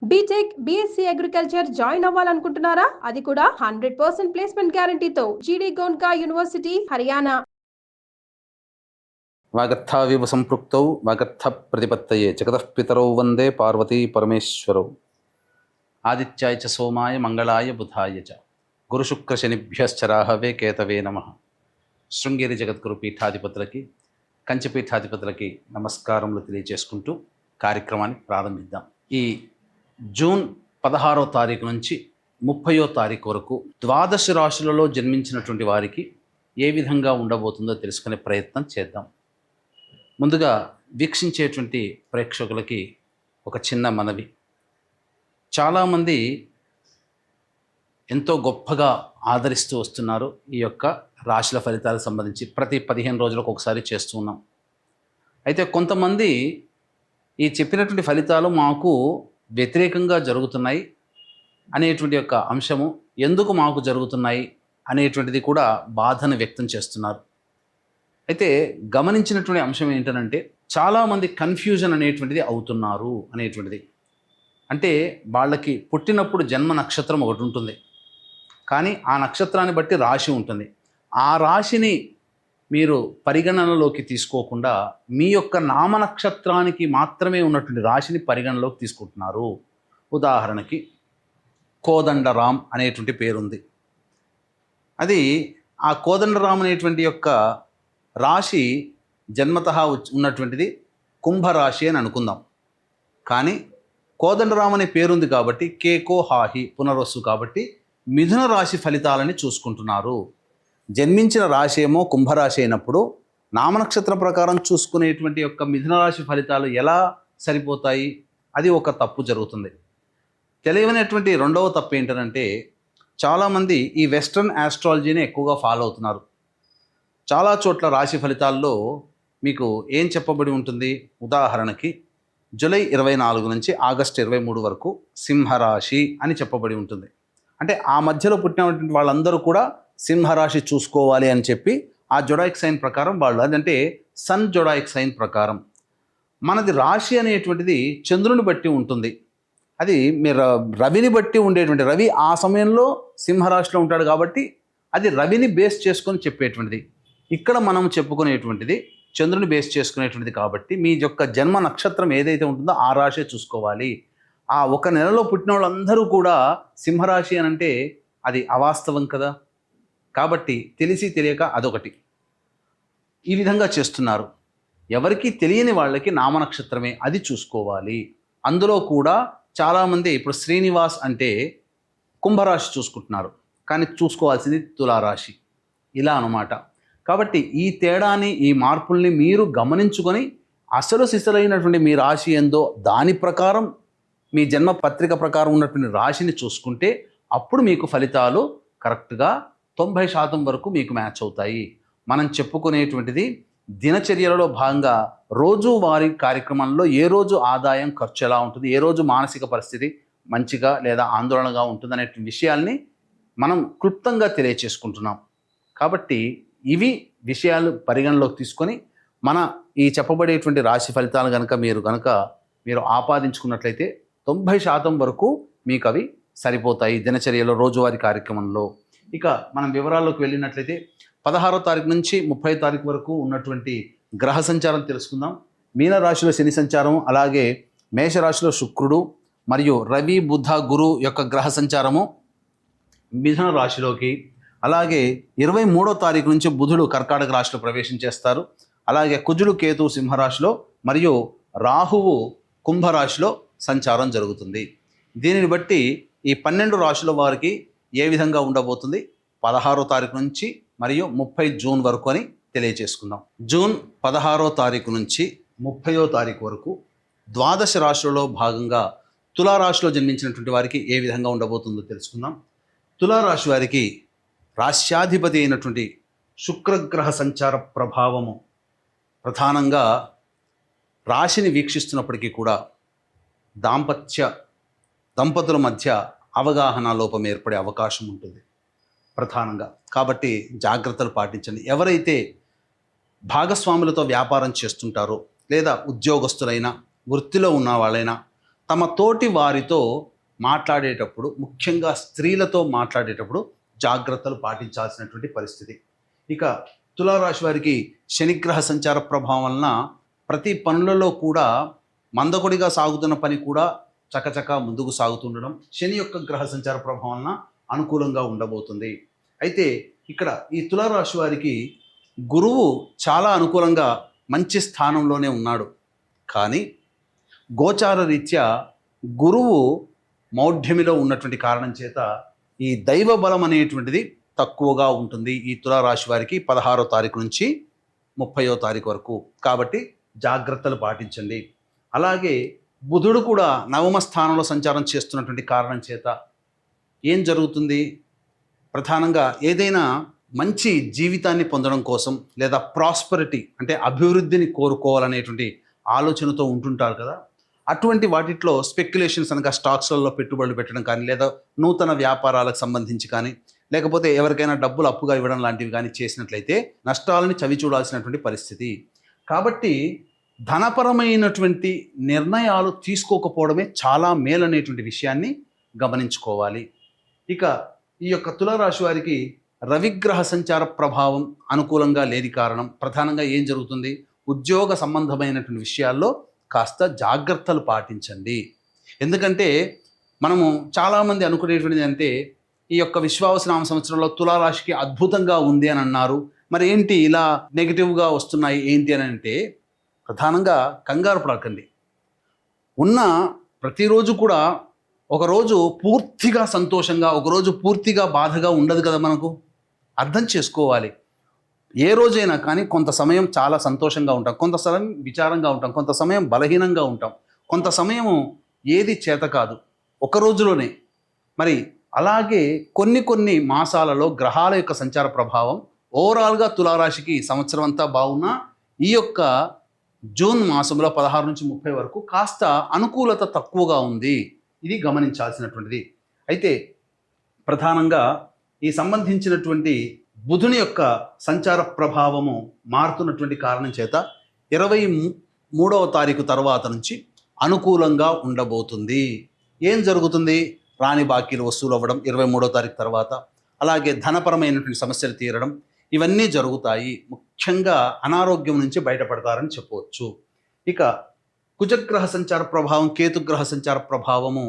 BTech BSc agriculture join అవ్వాలనుకుంటున్నారా? అది కూడా 100% ప్లేస్మెంట్ గ్యారంటీతో జీడీ గోన్కా యూనివర్సిటీ, హర్యానా. వాగర్థావివ సంపృక్తౌ వాగర్థ ప్రతిపత్తయే జగతః పితరౌ వందే పార్వతీ పరమేశ్వరౌ. ఆదిత్యాయ చ సోమాయ మంగళాయ బుధాయ చ గురుశుక్ర శనిభ్యశ్చ రాహవే కేతవే నమః. శృంగేరి జగద్గురు పీఠాధిపతులకి, కంచి పీఠాధిపతులకి నమస్కారములు తెలియజేసుకుంటూ కార్యక్రమాన్ని ప్రారంభిద్దాం. ఈ జూన్ 16వ తారీఖు నుంచి 30వ తారీఖు వరకు ద్వాదశ రాశులలో జన్మించినటువంటి వారికి ఏ విధంగా ఉండబోతుందో తెలుసుకునే ప్రయత్నం చేద్దాం. ముందుగా వీక్షించేటువంటి ప్రేక్షకులకి ఒక చిన్న మనవి. చాలామంది ఎంతో గొప్పగా ఆదరిస్తూ వస్తున్నారు ఈ యొక్క రాశుల ఫలితాలకు సంబంధించి. ప్రతి 15 రోజులకు ఒకసారి చేస్తూ ఉన్నాం. అయితే కొంతమంది ఈ చెప్పినటువంటి ఫలితాలు మాకు వ్యతిరేకంగా జరుగుతున్నాయి అనేటువంటి యొక్క అంశము, ఎందుకు మాకు జరుగుతున్నాయి అనేటువంటిది కూడా బాధను వ్యక్తం చేస్తున్నారు. అయితే గమనించినటువంటి అంశం ఏంటంటే, చాలామంది కన్ఫ్యూజన్ అనేటువంటిది అవుతున్నారు అనేటువంటిది. అంటే వాళ్ళకి పుట్టినప్పుడు జన్మ నక్షత్రం ఒకటి ఉంటుంది, కానీ ఆ నక్షత్రాన్ని బట్టి రాశి ఉంటుంది. ఆ రాశిని మీరు పరిగణనలోకి తీసుకోకుండా మీ యొక్క నామ నక్షత్రానికి మాత్రమే ఉన్నటువంటి రాశిని పరిగణనలోకి తీసుకుంటున్నారు. ఉదాహరణకి కోదండరాం అనేటువంటి పేరుంది. అది ఆ కోదండరాం అనేటువంటి యొక్క రాశి జన్మతః ఉన్నటువంటిది కుంభరాశి అని అనుకుందాం. కానీ కోదండరాం అనే పేరుంది కాబట్టి కేకో హాహి పునరస్సు కాబట్టి మిథున రాశి ఫలితాలని చూసుకుంటున్నారు. జన్మించిన రాశి ఏమో కుంభరాశి అయినప్పుడు నామనక్షత్ర ప్రకారం చూసుకునేటువంటి యొక్క మిథున రాశి ఫలితాలు ఎలా సరిపోతాయి? అది ఒక తప్పు జరుగుతుంది. తెలియనటువంటి రెండవ తప్పు ఏంటంటే, చాలామంది ఈ వెస్ట్రన్ ఆస్ట్రాలజీని ఎక్కువగా ఫాలో అవుతున్నారు. చాలా చోట్ల రాశి ఫలితాల్లో మీకు ఏం చెప్పబడి ఉంటుంది? ఉదాహరణకి జూలై 24 నుంచి ఆగస్టు 23 వరకు సింహరాశి అని చెప్పబడి ఉంటుంది. అంటే ఆ మధ్యలో పుట్టినటువంటి వాళ్ళందరూ కూడా సింహరాశి చూసుకోవాలి అని చెప్పి ఆ జొడాయిక్ సైన్ ప్రకారం వాళ్ళు, అదంటే సన్ జొడాయిక్ సైన్ ప్రకారం. మనది రాశి అనేటువంటిది చంద్రుని బట్టి ఉంటుంది. అది మీరు రవిని బట్టి ఉండేటువంటి, రవి ఆ సమయంలో సింహరాశిలో ఉంటాడు కాబట్టి అది రవిని బేస్ చేసుకొని చెప్పేటువంటిది. ఇక్కడ మనం చెప్పుకునేటువంటిది చంద్రుని బేస్ చేసుకునేటువంటిది కాబట్టి మీ యొక్క జన్మ నక్షత్రం ఏదైతే ఉంటుందో ఆ రాశి చూసుకోవాలి. ఆ ఒక నెలలో పుట్టిన వాళ్ళందరూ కూడా సింహరాశి అని అంటే అది అవాస్తవం కదా. కాబట్టి తెలిసి తెలియక అదొకటి ఈ విధంగా చేస్తున్నారు. ఎవరికి తెలియని వాళ్ళకి నామనక్షత్రమే అది చూసుకోవాలి. అందులో కూడా చాలామంది ఇప్పుడు శ్రీనివాస్ అంటే కుంభరాశి చూసుకుంటున్నారు, కానీ చూసుకోవాల్సింది తులారాశి, ఇలా అన్నమాట. కాబట్టి ఈ తేడాని, ఈ మార్పుల్ని మీరు గమనించుకొని అసలు సిసలైనటువంటి మీ రాశి ఏందో దాని ప్రకారం, మీ జన్మ పత్రిక ప్రకారం ఉన్నటువంటి రాశిని చూసుకుంటే అప్పుడు మీకు ఫలితాలు కరెక్ట్గా 90% వరకు మీకు మ్యాచ్ అవుతాయి. మనం చెప్పుకునేటువంటిది దినచర్యలలో భాగంగా రోజువారీ కార్యక్రమంలో ఏ రోజు ఆదాయం ఖర్చు ఎలా ఉంటుంది, ఏ రోజు మానసిక పరిస్థితి మంచిగా లేదా ఆందోళనగా ఉంటుంది అనే విషయాల్ని మనం క్లుప్తంగా తెలియచేసుకుంటున్నాం. కాబట్టి ఇవి విషయాలు పరిగణలోకి తీసుకొని మన ఈ చెప్పబడేటువంటి రాశి ఫలితాలు మీరు ఆపాదించుకున్నట్లయితే 90% వరకు మీకు అవి సరిపోతాయి దినచర్యలో, రోజువారీ కార్యక్రమంలో. ఇక మనం వివరాల్లోకి వెళ్ళినట్లయితే 16వ తారీఖు నుంచి 30వ తారీఖు వరకు ఉన్నటువంటి గ్రహ సంచారం తెలుసుకుందాం. మీనరాశిలో శని సంచారం, అలాగే మేషరాశిలో శుక్రుడు మరియు రవి బుధ గురు యొక్క గ్రహ సంచారము మిథున రాశిలోకి, అలాగే 23వ తారీఖు నుంచి బుధుడు కర్కాటక రాశిలో ప్రవేశం చేస్తారు. అలాగే కుజుడు కేతు సింహరాశిలో మరియు రాహువు కుంభరాశిలో సంచారం జరుగుతుంది. దీనిని బట్టి ఈ 12 రాశుల వారికి ఏ విధంగా ఉండబోతుంది 16వ తారీఖు నుంచి మరియు 30 జూన్ వరకు అని తెలియజేసుకుందాం. జూన్ 16వ తారీఖు నుంచి 30వ తారీఖు వరకు ద్వాదశ రాశులలో భాగంగా తులారాశిలో జన్మించినటువంటి వారికి ఏ విధంగా ఉండబోతుందో తెలుసుకుందాం. తులారాశి వారికి రాశ్యాధిపతి అయినటువంటి శుక్రగ్రహ సంచార ప్రభావము ప్రధానంగా రాశిని వీక్షిస్తున్నప్పటికీ కూడా దంపతుల మధ్య అవగాహన లోపం ఏర్పడే అవకాశం ఉంటుంది ప్రధానంగా. కాబట్టి జాగ్రత్తలు పాటించండి. ఎవరైతే భాగస్వాములతో వ్యాపారం చేస్తుంటారో లేదా ఉద్యోగస్తులైనా వృత్తిలో ఉన్న వాళ్ళైనా తమ తోటి వారితో మాట్లాడేటప్పుడు, ముఖ్యంగా స్త్రీలతో మాట్లాడేటప్పుడు జాగ్రత్తలు పాటించాల్సినటువంటి పరిస్థితి. ఇక తులారాశి వారికి శనిగ్రహ సంచార ప్రభావం వలన ప్రతి పనులలో కూడా మందకొడిగా సాగుతున్న పని కూడా చకచక ముందుకు సాగుతుండడం శని యొక్క గ్రహ సంచార ప్రభావం వలన అనుకూలంగా ఉండబోతుంది. అయితే ఇక్కడ ఈ తులారాశి వారికి గురువు చాలా అనుకూలంగా మంచి స్థానంలోనే ఉన్నాడు. కానీ గోచార రీత్యా గురువు మౌఢ్యమిలో ఉన్నటువంటి కారణం చేత ఈ దైవ బలం అనేటువంటిది తక్కువగా ఉంటుంది ఈ తులారాశి వారికి 16వ తారీఖు నుంచి 30వ తారీఖు వరకు. కాబట్టి జాగ్రత్తలు పాటించండి. అలాగే బుధుడు కూడా నవమ స్థానంలో సంచారం చేస్తున్నటువంటి కారణం చేత ఏం జరుగుతుంది? ప్రధానంగా ఏదైనా మంచి జీవితాన్ని పొందడం కోసం లేదా ప్రాస్పరిటీ అంటే అభివృద్ధిని కోరుకోవాలనేటువంటి ఆలోచనతో ఉంటుంటారు కదా. అటువంటి వాటిలో స్పెక్యులేషన్స్ అనగా స్టాక్స్లలో పెట్టుబడులు పెట్టడం కానీ, లేదా నూతన వ్యాపారాలకు సంబంధించి కానీ, లేకపోతే ఎవరికైనా డబ్బులు అప్పుగా ఇవ్వడం లాంటివి కానీ చేసినట్లయితే నష్టాలని చవి చూడాల్సినటువంటి పరిస్థితి. కాబట్టి ధనపరమైనటువంటి నిర్ణయాలు తీసుకోకపోవడమే చాలా మేలనేటువంటి విషయాన్ని గమనించుకోవాలి. ఇక ఈ యొక్క తులారాశి వారికి రవిగ్రహ సంచార ప్రభావం అనుకూలంగా లేని కారణం ప్రధానంగా ఏం జరుగుతుంది? ఉద్యోగ సంబంధమైనటువంటి విషయాల్లో కాస్త జాగ్రత్తలు పాటించండి. ఎందుకంటే మనము చాలామంది అనుకునేటువంటిది అంటే ఈ యొక్క విశ్వావసనామ సంవత్సరంలో తులారాశికి అద్భుతంగా ఉంది అని అన్నారు. మరి ఏంటి ఇలా నెగిటివ్గా వస్తున్నాయి ఏంటి అని అంటే, ప్రధానంగా కంగారు పడకండి. ఉన్న ప్రతిరోజు కూడా ఒకరోజు పూర్తిగా సంతోషంగా, ఒకరోజు పూర్తిగా బాధగా ఉండదు కదా. మనకు అర్థం చేసుకోవాలి. ఏ రోజైనా కానీ కొంత సమయం చాలా సంతోషంగా ఉంటాం, కొంత సమయం విచారంగా ఉంటాం, కొంత సమయం బలహీనంగా ఉంటాం, కొంత సమయం ఏది చేత కాదు ఒక రోజులోనే. మరి అలాగే కొన్ని మాసాలలో గ్రహాల యొక్క సంచార ప్రభావం ఓవరాల్గా తులారాశికి సంవత్సరం అంతా బాగున్నా ఈ యొక్క జూన్ మాసంలో 16 నుంచి 30 వరకు కాస్త అనుకూలత తక్కువగా ఉంది. ఇది గమనించాల్సినటువంటిది. అయితే ప్రధానంగా ఈ సంబంధించినటువంటి బుధుని యొక్క సంచార ప్రభావము మారుతున్నటువంటి కారణం చేత 23వ తారీఖు తర్వాత నుంచి అనుకూలంగా ఉండబోతుంది. ఏం జరుగుతుంది? రాని బాకీలు వసూలు అవ్వడం 23వ తారీఖు తర్వాత, అలాగే ధనపరమైనటువంటి సమస్యలు తీరడం, ఇవన్నీ జరుగుతాయి. ముఖ్యంగా అనారోగ్యం నుంచి బయటపడతారని చెప్పవచ్చు. ఇక కుజగ్రహ సంచార ప్రభావం, కేతుగ్రహ సంచార ప్రభావము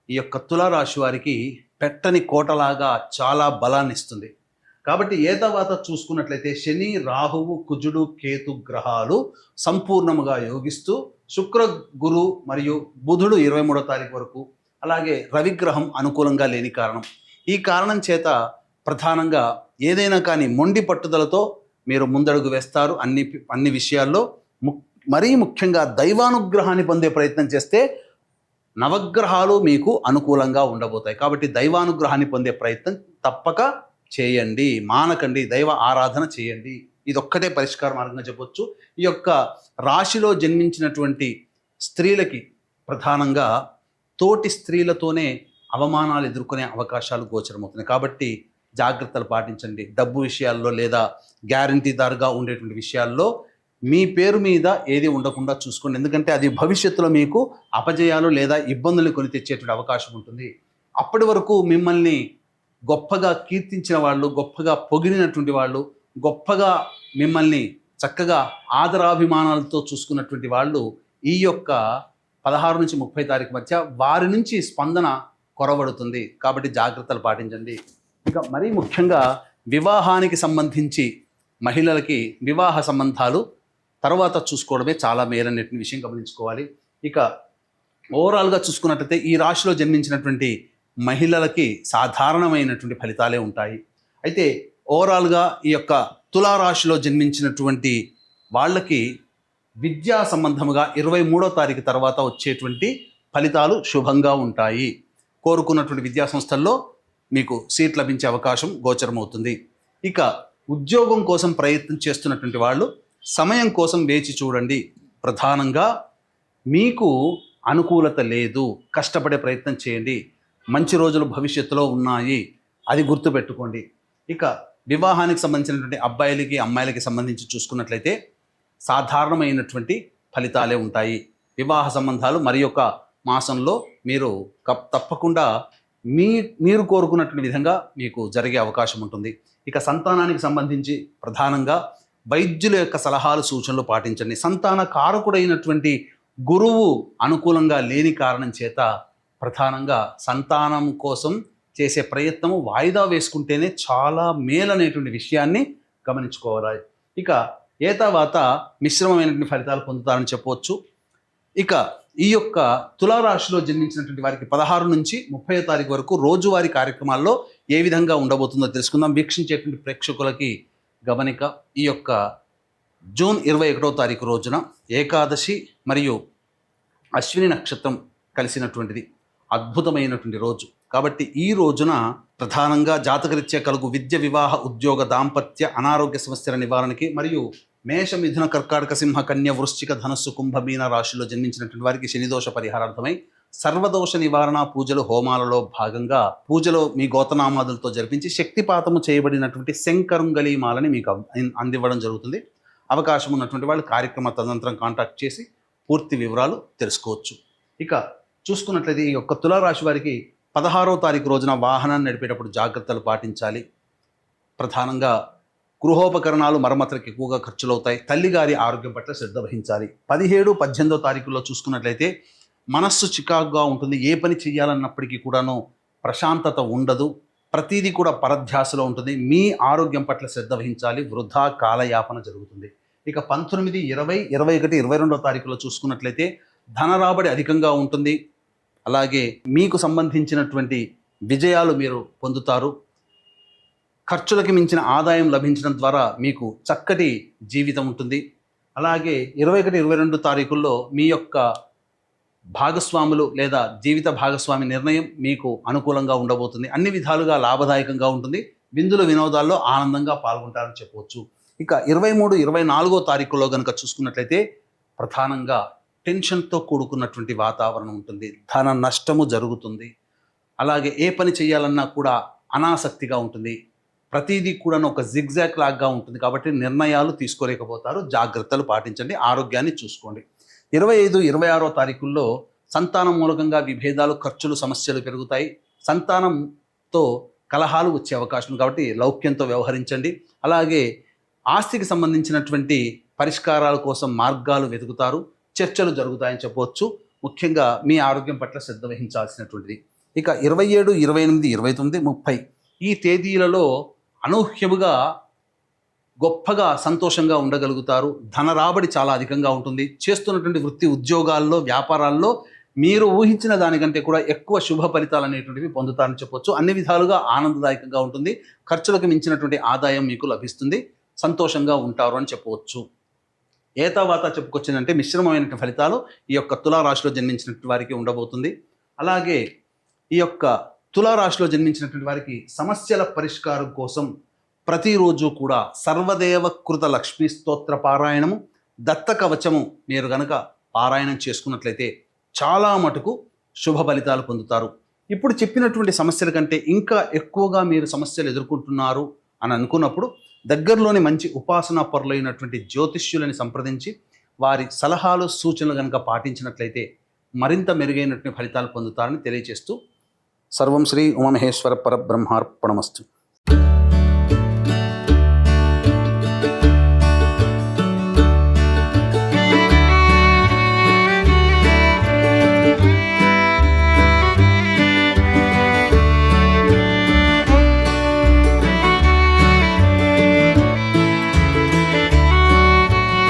ఈ యొక్క తులారాశి వారికి పెట్టని కోటలాగా చాలా బలాన్ని ఇస్తుంది. కాబట్టి ఏతవాత చూసుకున్నట్లయితే శని, రాహువు, కుజుడు, కేతు గ్రహాలు సంపూర్ణముగా యోగిస్తూ శుక్ర, గురు మరియు బుధుడు 23వ తారీఖు వరకు, అలాగే రవిగ్రహం అనుకూలంగా లేని కారణం. ఈ కారణం చేత ప్రధానంగా ఏదైనా కానీ మొండి పట్టుదలతో మీరు ముందడుగు వేస్తారు అన్ని విషయాల్లో. మరీ ముఖ్యంగా దైవానుగ్రహాన్ని పొందే ప్రయత్నం చేస్తే నవగ్రహాలు మీకు అనుకూలంగా ఉండబోతాయి. కాబట్టి దైవానుగ్రహాన్ని పొందే ప్రయత్నం తప్పక చేయండి, మానకండి, దైవ ఆరాధన చేయండి. ఇదొక్కటే పరిష్కార మార్గంగా చెప్పొచ్చు. ఈ యొక్క రాశిలో జన్మించినటువంటి స్త్రీలకి ప్రధానంగా తోటి స్త్రీలతోనే అవమానాలు ఎదుర్కొనే అవకాశాలు గోచరమవుతున్నాయి. కాబట్టి జాగ్రత్తలు పాటించండి. డబ్బు విషయాల్లో లేదా గ్యారంటీదారుగా ఉండేటువంటి విషయాల్లో మీ పేరు మీద ఏది ఉండకుండా చూసుకోండి. ఎందుకంటే అది భవిష్యత్తులో మీకు అపజయాలు లేదా ఇబ్బందులు కొని తెచ్చేటువంటి అవకాశం ఉంటుంది. అప్పటి వరకు మిమ్మల్ని గొప్పగా కీర్తించిన వాళ్ళు, గొప్పగా పొగిడినటువంటి వాళ్ళు, గొప్పగా మిమ్మల్ని చక్కగా ఆదరాభిమానాలతో చూసుకున్నటువంటి వాళ్ళు ఈ యొక్క 16 నుంచి 30 తారీఖు మధ్య వారి నుంచి స్పందన కొరబడుతుంది. కాబట్టి జాగ్రత్తలు పాటించండి. ఇక మరీ ముఖ్యంగా వివాహానికి సంబంధించి మహిళలకి వివాహ సంబంధాలు తర్వాత చూసుకోవడమే చాలా మేలనే విషయం గమనించుకోవాలి. ఇక ఓవరాల్గా చూసుకున్నట్లయితే ఈ రాశిలో జన్మించినటువంటి మహిళలకి సాధారణమైనటువంటి ఫలితాలే ఉంటాయి. అయితే ఓవరాల్గా ఈ యొక్క తులారాశిలో జన్మించినటువంటి వాళ్ళకి విద్యా సంబంధముగా 23వ తారీఖు తర్వాత వచ్చేటువంటి ఫలితాలు శుభంగా ఉంటాయి. కోరుకున్నటువంటి విద్యా సంస్థల్లో మీకు సీట్ లభించే అవకాశం గోచరమవుతుంది. ఇక ఉద్యోగం కోసం ప్రయత్నం చేస్తున్నటువంటి వాళ్ళు సమయం కోసం వేచి చూడండి. ప్రధానంగా మీకు అనుకూలత లేదు, కష్టపడే ప్రయత్నం చేయండి. మంచి రోజులు భవిష్యత్తులో ఉన్నాయి, అది గుర్తుపెట్టుకోండి. ఇక వివాహానికి సంబంధించినటువంటి అబ్బాయిలకి అమ్మాయిలకి సంబంధించి చూసుకున్నట్లయితే సాధారణమైనటువంటి ఫలితాలే ఉంటాయి. వివాహ సంబంధాలు మరి యొక్క మాసంలో మీరు తప్పకుండా మీరు కోరుకున్నటువంటి విధంగా మీకు జరిగే అవకాశం ఉంటుంది. ఇక సంతానానికి సంబంధించి ప్రధానంగా వైద్యుల యొక్క సలహాలు సూచనలు పాటించండి. సంతాన కారకుడైనటువంటి గురువు అనుకూలంగా లేని కారణం చేత ప్రధానంగా సంతానం కోసం చేసే ప్రయత్నము వాయిదా వేసుకుంటేనే చాలా మేలనేటువంటి విషయాన్ని గమనించుకోవాలి. ఇక ఏతావాత మిశ్రమమైనటువంటి ఫలితాలు పొందుతారని చెప్పవచ్చు. ఇక ఈ యొక్క తులారాశిలో జన్మించినటువంటి వారికి 16 నుంచి 30వ తారీఖు వరకు రోజువారీ కార్యక్రమాల్లో ఏ విధంగా ఉండబోతుందో తెలుసుకుందాం. వీక్షించేటువంటి ప్రేక్షకులకి గమనిక, ఈ యొక్క జూన్ 21వ తారీఖు రోజున ఏకాదశి మరియు అశ్విని నక్షత్రం కలిసినటువంటిది, అద్భుతమైనటువంటి రోజు. కాబట్టి ఈ రోజున ప్రధానంగా జాతకరీత్యా కలుగు విద్య, వివాహ, ఉద్యోగ, దాంపత్య, అనారోగ్య సమస్యల నివారణకి మరియు మేష, మిథున, కర్కాటక, సింహ, కన్య, వృశ్చిక, ధనస్సు, కుంభ, మీన రాశిలో జన్మించినటువంటి వారికి శనిదోష పరిహారార్థమై సర్వదోష నివారణ పూజలు, హోమాలలో భాగంగా పూజలో మీ గోతనామాదులతో జరిపించి శక్తిపాతము చేయబడినటువంటి శంకరుంగలి మాలని మీకు అందివ్వడం జరుగుతుంది. అవకాశం ఉన్నటువంటి వాళ్ళు కార్యక్రమ తదనంతరం కాంటాక్ట్ చేసి పూర్తి వివరాలు తెలుసుకోవచ్చు. ఇక చూసుకున్నట్లయితే ఈ యొక్క తులారాశి వారికి 16వ తారీఖు రోజున వాహనాన్ని నడిపేటప్పుడు జాగ్రత్తలు పాటించాలి. ప్రధానంగా గృహోపకరణాలు మరమ్మతులకు ఎక్కువగా ఖర్చులు అవుతాయి. తల్లిగారి ఆరోగ్యం పట్ల శ్రద్ధ వహించాలి. 17, 18వ తారీఖుల్లో చూసుకున్నట్లయితే మనస్సు చికాకుగా ఉంటుంది. ఏ పని చేయాలన్నప్పటికీ కూడాను ప్రశాంతత ఉండదు. ప్రతిదీ కూడా పరధ్యాసలో ఉంటుంది. మీ ఆరోగ్యం పట్ల శ్రద్ధ వహించాలి. వృధా కాలయాపన జరుగుతుంది. ఇక 19, 20, 21, 22వ తారీఖులో చూసుకున్నట్లయితే ధనరాబడి అధికంగా ఉంటుంది. అలాగే మీకు సంబంధించినటువంటి విజయాలు మీరు పొందుతారు. ఖర్చులకి మించిన ఆదాయం లభించడం ద్వారా మీకు చక్కటి జీవితం ఉంటుంది. అలాగే 21, 22 తారీఖుల్లో మీ యొక్క భాగస్వాములు లేదా జీవిత భాగస్వామి నిర్ణయం మీకు అనుకూలంగా ఉండబోతుంది. అన్ని విధాలుగా లాభదాయకంగా ఉంటుంది. విందుల వినోదాల్లో ఆనందంగా పాల్గొంటారని చెప్పవచ్చు. ఇక 23, 24వ తారీఖులో కనుక చూసుకున్నట్లయితే ప్రధానంగా టెన్షన్తో కూడుకున్నటువంటి వాతావరణం ఉంటుంది. ధన నష్టము జరుగుతుంది. అలాగే ఏ పని చేయాలన్నా కూడా అనాసక్తిగా ఉంటుంది. ప్రతిదీ కూడా ఒక జిగ్జాగ్ లాగా ఉంటుంది. కాబట్టి నిర్ణయాలు తీసుకోలేకపోతారు. జాగ్రత్తలు పాటించండి. ఆరోగ్యాన్ని చూసుకోండి. 25, 26వ తారీఖుల్లో సంతానం మూలకంగా విభేదాలు, ఖర్చులు, సమస్యలు పెరుగుతాయి. సంతానంతో కలహాలు వచ్చే అవకాశం కాబట్టి లౌక్యంతో వ్యవహరించండి. అలాగే ఆస్తికి సంబంధించినటువంటి పరిష్కారాల కోసం మార్గాలు వెతుకుతారు. చర్చలు జరుగుతాయని చెప్పవచ్చు. ముఖ్యంగా మీ ఆరోగ్యం పట్ల శ్రద్ధ వహించాల్సినటువంటిది. ఇక 27, 28, 29, 30 ఈ తేదీలలో అనూహ్యముగా గొప్పగా సంతోషంగా ఉండగలుగుతారు. ధన రాబడి చాలా అధికంగా ఉంటుంది. చేస్తున్నటువంటి వృత్తి, ఉద్యోగాల్లో, వ్యాపారాల్లో మీరు ఊహించిన దానికంటే కూడా ఎక్కువ శుభ ఫలితాలు అనేటువంటివి పొందుతారని చెప్పవచ్చు. అన్ని విధాలుగా ఆనందదాయకంగా ఉంటుంది. ఖర్చులకు మించినటువంటి ఆదాయం మీకు లభిస్తుంది. సంతోషంగా ఉంటారు అని చెప్పవచ్చు. ఏతావాత చెప్పుకొచ్చిందంటే మిశ్రమమైనటువంటి ఫలితాలు ఈ యొక్క తులారాశిలో జన్మించినటువంటి వారికి ఉండబోతుంది. అలాగే ఈ యొక్క తులారాశిలో జన్మించినటువంటి వారికి సమస్యల పరిష్కారం కోసం ప్రతిరోజు కూడా సర్వదేవకృత లక్ష్మీ స్తోత్ర పారాయణము, దత్త కవచము మీరు గనక పారాయణం చేసుకున్నట్లయితే చాలా మటుకు శుభ ఫలితాలు పొందుతారు. ఇప్పుడు చెప్పినటువంటి సమస్యల కంటే ఇంకా ఎక్కువగా మీరు సమస్యలు ఎదుర్కొంటున్నారు అని అనుకున్నప్పుడు దగ్గరలోని మంచి ఉపాసనా పరులైనటువంటి జ్యోతిష్యులని సంప్రదించి వారి సలహాలు, సూచనలు కనుక పాటించినట్లయితే మరింత మెరుగైనటువంటి ఫలితాలు పొందుతారని తెలియజేస్తూ సర్వం శ్రీ ఉమామహేశ్వర పరబ్రహ్మార్పణమస్తు.